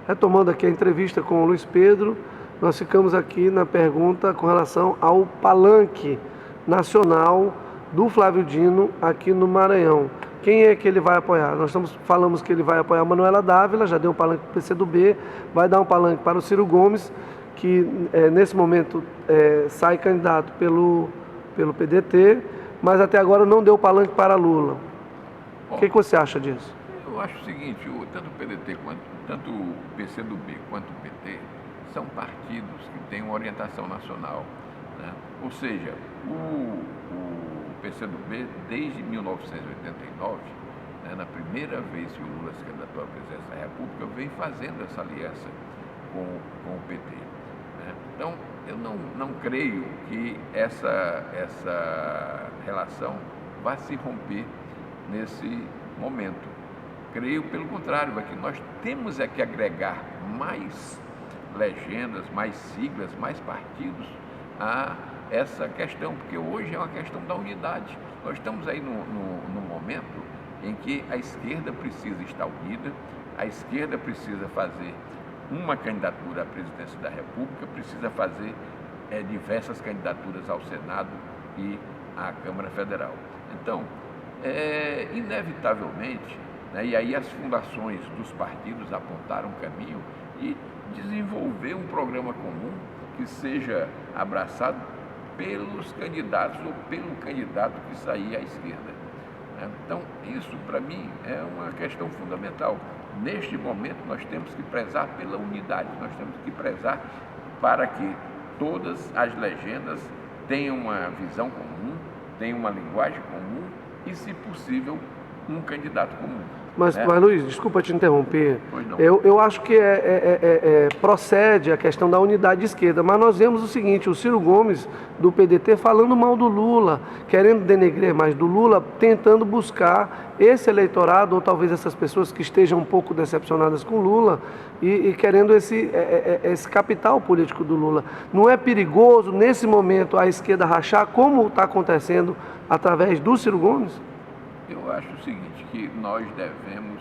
Retomando aqui a entrevista com o Luiz Pedro, nós ficamos aqui na pergunta com relação ao palanque nacional do Flávio Dino aqui no Maranhão. Quem é que ele vai apoiar? Falamos que ele vai apoiar a Manuela Dávila, já deu um palanque para o PCdoB, vai dar um palanque para o Ciro Gomes, que nesse momento sai candidato pelo PDT, mas até agora não deu palanque para Lula. O que você acha disso? Eu acho o seguinte, tanto o PDT tanto o PCdoB quanto o PT são partidos que têm uma orientação nacional, né? Ou seja, o PCdoB, desde 1989, né, na primeira vez que o Lula se candidatou à presidência da República, vem fazendo essa aliança com o PT. Né? Então, eu não creio que essa relação vá se romper nesse momento. Creio, pelo contrário, que nós temos que agregar mais legendas, mais siglas, mais partidos a essa questão, porque hoje é uma questão da unidade. Nós estamos aí no momento em que a esquerda precisa estar unida, a esquerda precisa fazer uma candidatura à presidência da República, precisa fazer diversas candidaturas ao Senado e à Câmara Federal. Então, inevitavelmente, né, e aí as fundações dos partidos apontaram um caminho e desenvolver um programa comum que seja abraçado pelos candidatos ou pelo candidato que sair à esquerda. Né? Então, isso para mim é uma questão fundamental. Neste momento, nós temos que prezar pela unidade, nós temos que prezar para que todas as legendas tenham uma visão comum, tenham uma linguagem comum e, se possível, um candidato comum. Mas Luiz, desculpa te interromper, eu acho que procede a questão da unidade de esquerda, mas nós vemos o seguinte, o Ciro Gomes do PDT falando mal do Lula, querendo denegrir mais do Lula, tentando buscar esse eleitorado, ou talvez essas pessoas que estejam um pouco decepcionadas com Lula e querendo esse capital político do Lula. Não é perigoso, nesse momento, a esquerda rachar, como está acontecendo através do Ciro Gomes? Eu acho o seguinte, que nós devemos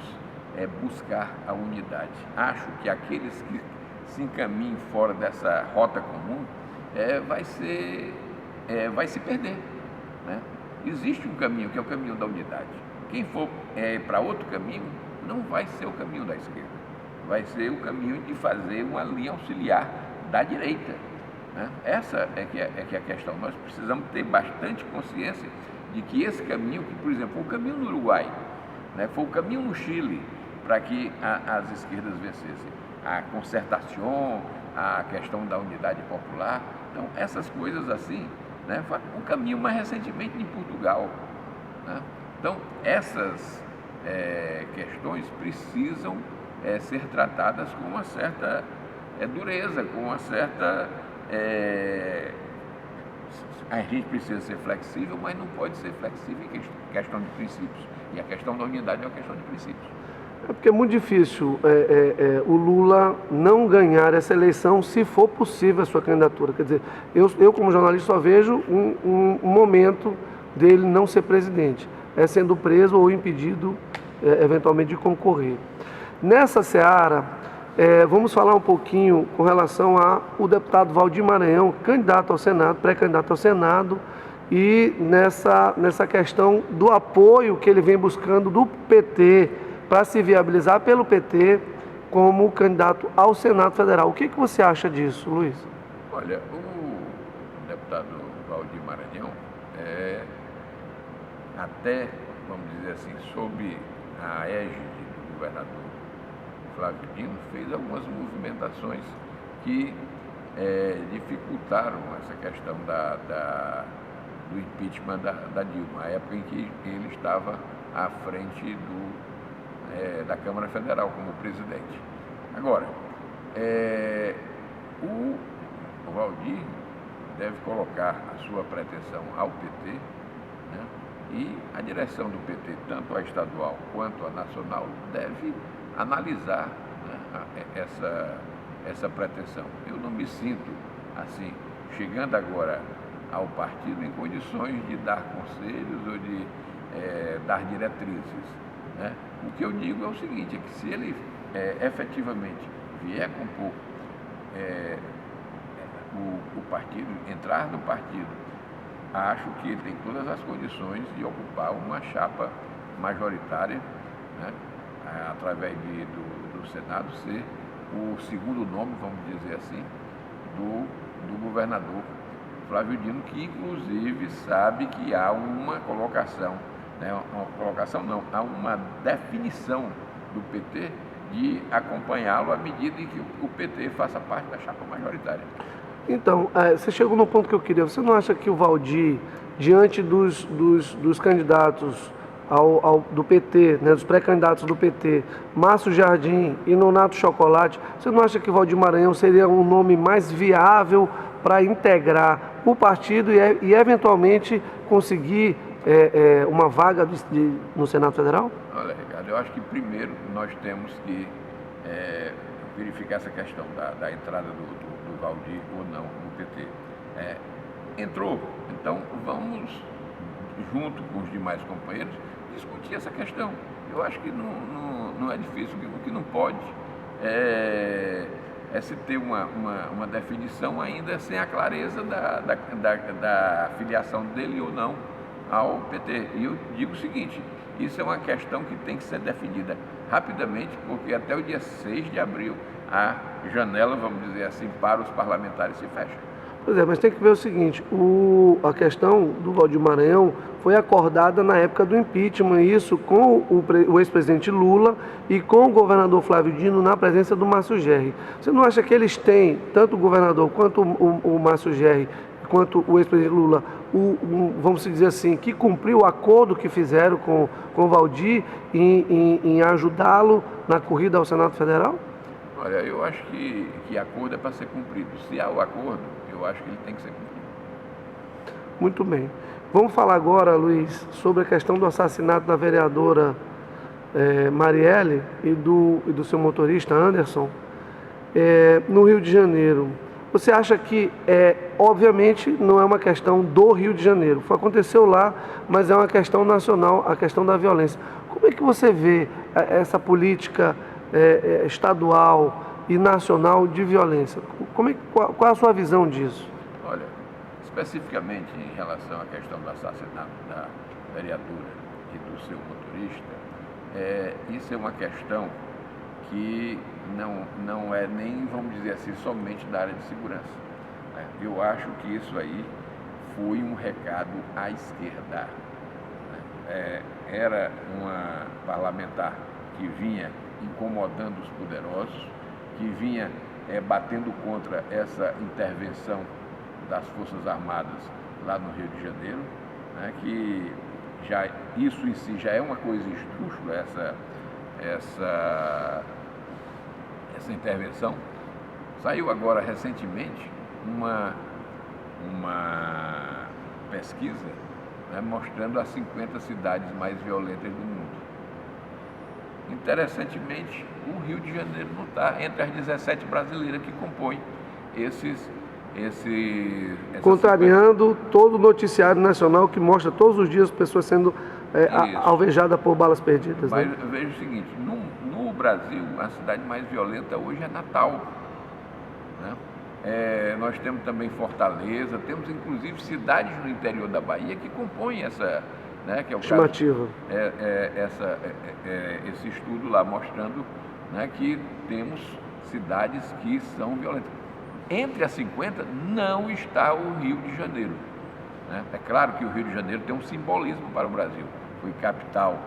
buscar a unidade. Acho que aqueles que se encaminhem fora dessa rota comum vai se perder. Né? Existe um caminho, que é o caminho da unidade. Quem for para outro caminho, não vai ser o caminho da esquerda. Vai ser o caminho de fazer uma linha auxiliar da direita. Né? Essa é que é a questão. Nós precisamos ter bastante consciência de que esse caminho, que, por exemplo, o caminho no Uruguai, né, foi o caminho no Chile para que as esquerdas vencessem. A concertação, a questão da unidade popular, então essas coisas assim, né, foi um caminho mais recentemente em Portugal. Né? Então essas questões precisam ser tratadas com uma certa dureza, com uma certa... A gente precisa ser flexível, mas não pode ser flexível em questão de princípios. E a questão da unidade é uma questão de princípios. É porque é muito difícil o Lula não ganhar essa eleição, se for possível a sua candidatura. Quer dizer, eu como jornalista só vejo um momento dele não ser presidente, sendo preso ou impedido eventualmente de concorrer. Nessa seara, vamos falar um pouquinho com relação ao deputado Valdir Maranhão, candidato ao Senado, pré-candidato ao Senado, e nessa questão do apoio que ele vem buscando do PT para se viabilizar pelo PT como candidato ao Senado Federal. O que você acha disso, Luiz? Olha, o deputado Valdir Maranhão até, vamos dizer assim, sob a égide do governador Flávio Dino, fez algumas movimentações que dificultaram essa questão do impeachment da Dilma, a época em que ele estava à frente da Câmara Federal como presidente. Agora, o Valdir deve colocar a sua pretensão ao PT, né? E a direção do PT, tanto a estadual quanto a nacional, deve analisar, né, essa pretensão. Eu não me sinto, assim, chegando agora ao partido em condições de dar conselhos ou de dar diretrizes. Né? O que eu digo é o seguinte, é que se ele efetivamente vier compor o partido, entrar no partido, acho que ele tem todas as condições de ocupar uma chapa majoritária, né, através do Senado, ser o segundo nome, vamos dizer assim, do governador Flávio Dino, que inclusive sabe que há uma colocação, né, há uma definição do PT de acompanhá-lo à medida em que o PT faça parte da chapa majoritária. Então, você chegou no ponto que eu queria. Você não acha que o Valdir, diante dos candidatos do PT, né, dos pré-candidatos do PT, Márcio Jardim e Nonato Chocolate, você não acha que o Valdir Maranhão seria um nome mais viável para integrar o partido e eventualmente conseguir uma vaga no Senado Federal? Olha, Ricardo, eu acho que primeiro nós temos que verificar essa questão da entrada do Valdir ou não no PT. Entrou, então vamos, junto com os demais companheiros, discutir essa questão. Eu acho que não é difícil, o que não pode é se ter uma definição ainda sem a clareza da filiação dele ou não ao PT. E eu digo o seguinte, isso é uma questão que tem que ser definida rapidamente, porque até o dia 6 de abril a janela, vamos dizer assim, para os parlamentares se fecha. Pois é, mas tem que ver o seguinte, a questão do Valdir Maranhão foi acordada na época do impeachment, isso com o ex-presidente Lula e com o governador Flávio Dino na presença do Márcio Gerri. Você não acha que eles têm, tanto o governador quanto o Márcio Gerri, quanto o ex-presidente Lula, vamos dizer assim, que cumpriu o acordo que fizeram com o Valdir em ajudá-lo na corrida ao Senado Federal? Olha, eu acho que acordo é para ser cumprido. Se há o acordo, eu acho que ele tem que ser cumprido. Muito bem. Vamos falar agora, Luiz, sobre a questão do assassinato da vereadora Marielle e do seu motorista Anderson no Rio de Janeiro. Você acha que, obviamente, não é uma questão do Rio de Janeiro, aconteceu lá, mas é uma questão nacional, a questão da violência. Como é que você vê essa política estadual e nacional de violência? Qual é a sua visão disso? Olha, especificamente em relação à questão do assassinato da vereadora e do seu motorista, isso é uma questão que não é nem, vamos dizer assim, somente da área de segurança, né? Eu acho que isso aí foi um recado à esquerda, né? Era uma parlamentar que vinha incomodando os poderosos, que vinha batendo contra essa intervenção das Forças Armadas lá no Rio de Janeiro, né? Que isso em si já é uma coisa esdrúxula, essa intervenção. Saiu agora recentemente uma pesquisa, né, mostrando as 50 cidades mais violentas do mundo. Interessantemente, o Rio de Janeiro não está entre as 17 brasileiras que compõem contrariando todo o noticiário nacional que mostra todos os dias pessoas sendo alvejadas por balas perdidas. Mas né? eu vejo o seguinte, no Brasil, a cidade mais violenta hoje é Natal, né? Nós temos também Fortaleza, temos inclusive cidades no interior da Bahia que compõem essa, né, que é o estimativa. Esse estudo lá mostrando, né, que temos cidades que são violentas. Entre as 50 não está o Rio de Janeiro, né? É claro que o Rio de Janeiro tem um simbolismo para o Brasil. Foi capital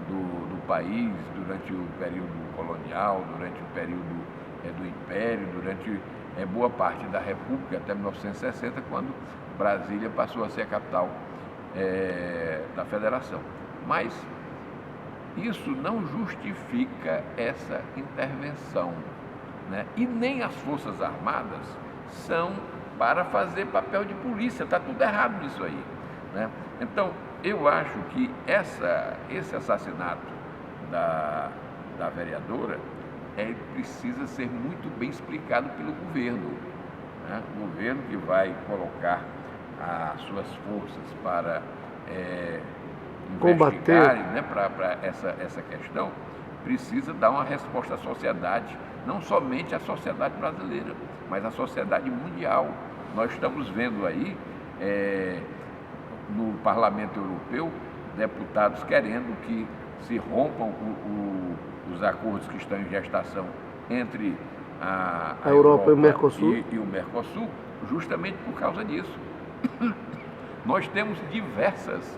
do país durante o período colonial, durante o período do Império, durante boa parte da República, até 1960, quando Brasília passou a ser a capital da Federação. Mas isso não justifica essa intervenção, né? E nem as Forças Armadas são para fazer papel de polícia, está tudo errado nisso aí, né? Então, eu acho que esse assassinato da vereadora precisa ser muito bem explicado pelo governo, né? O governo que vai colocar as suas forças para combater, né, para essa questão, precisa dar uma resposta à sociedade, não somente à sociedade brasileira, mas à sociedade mundial. Nós estamos vendo aí, no Parlamento Europeu, deputados querendo que se rompam os acordos que estão em gestação entre a Europa e o Mercosul. E o Mercosul, justamente por causa disso. Nós temos diversas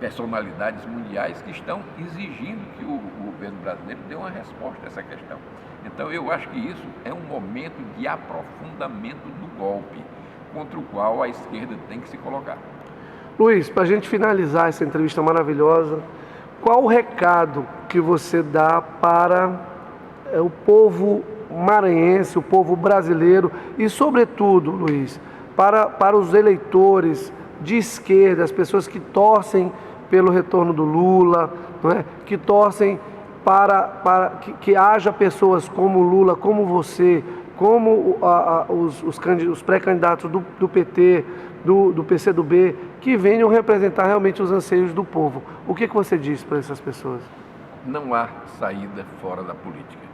personalidades mundiais que estão exigindo que o governo brasileiro dê uma resposta a essa questão. Então eu acho que isso é um momento de aprofundamento do golpe contra o qual a esquerda tem que se colocar. Luiz, para a gente finalizar essa entrevista maravilhosa, qual o recado que você dá para o povo maranhense, o povo brasileiro e, sobretudo, Luiz, para os eleitores de esquerda, as pessoas que torcem pelo retorno do Lula, não é? Que torcem para que haja pessoas como Lula, como você, como os pré-candidatos do PT, do PCdoB, que venham representar realmente os anseios do povo. O que você diz para essas pessoas? Não há saída fora da política.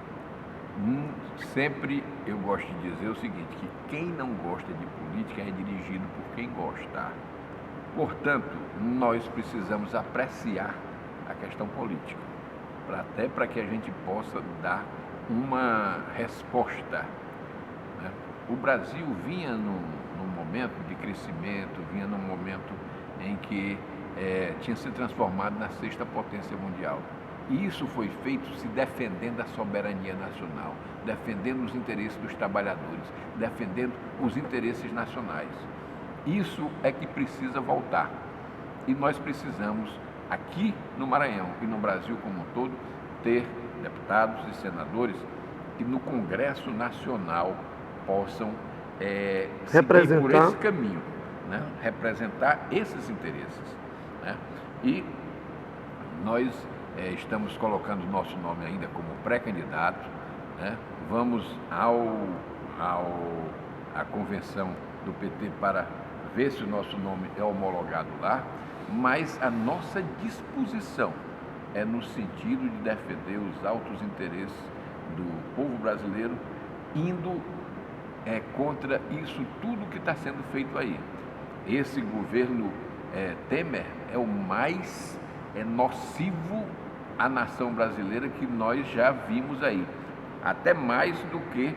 Sempre eu gosto de dizer o seguinte, que quem não gosta de política é dirigido por quem gosta. Portanto, nós precisamos apreciar a questão política, até para que a gente possa dar uma resposta. Né? O Brasil vinha num momento de crescimento, vinha num momento em que tinha se transformado na sexta potência mundial. E isso foi feito se defendendo a soberania nacional, defendendo os interesses dos trabalhadores, defendendo os interesses nacionais. Isso é que precisa voltar. E nós precisamos, aqui no Maranhão e no Brasil como um todo, ter deputados e senadores que no Congresso Nacional possam seguir por esse caminho, né? Representar esses interesses. Né? E nós estamos colocando o nosso nome ainda como pré-candidato, né? Vamos à convenção do PT para ver se o nosso nome é homologado lá, mas a nossa disposição é no sentido de defender os altos interesses do povo brasileiro, indo contra isso tudo que está sendo feito aí. Esse governo Temer é o mais nocivo à nação brasileira que nós já vimos aí, até mais do que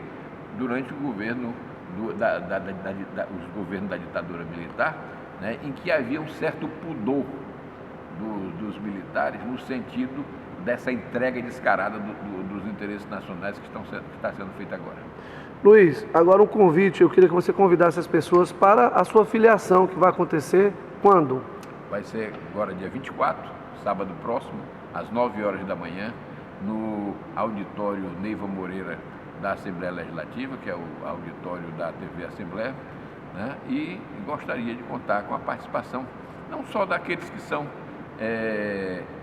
durante o governo os governos da ditadura militar, né, em que havia um certo pudor dos militares no sentido dessa entrega descarada dos interesses nacionais que está sendo feita agora. Luiz, agora um convite, eu queria que você convidasse as pessoas para a sua filiação, que vai acontecer quando? Vai ser agora dia 24, sábado próximo, às 9 horas da manhã, no auditório Neiva Moreira da Assembleia Legislativa, que é o auditório da TV Assembleia, né? E gostaria de contar com a participação não só daqueles que são,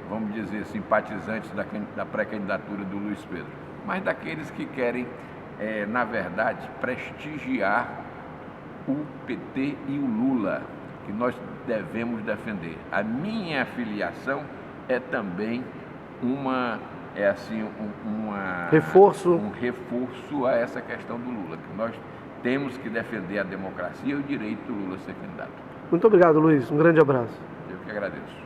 vamos dizer, simpatizantes da pré-candidatura do Luiz Pedro, mas daqueles que querem, na verdade, prestigiar o PT e o Lula, que nós devemos defender. A minha filiação é também um reforço a essa questão do Lula, que nós temos que defender a democracia e o direito do Lula ser candidato. Muito obrigado, Luiz. Um grande abraço. Eu que agradeço.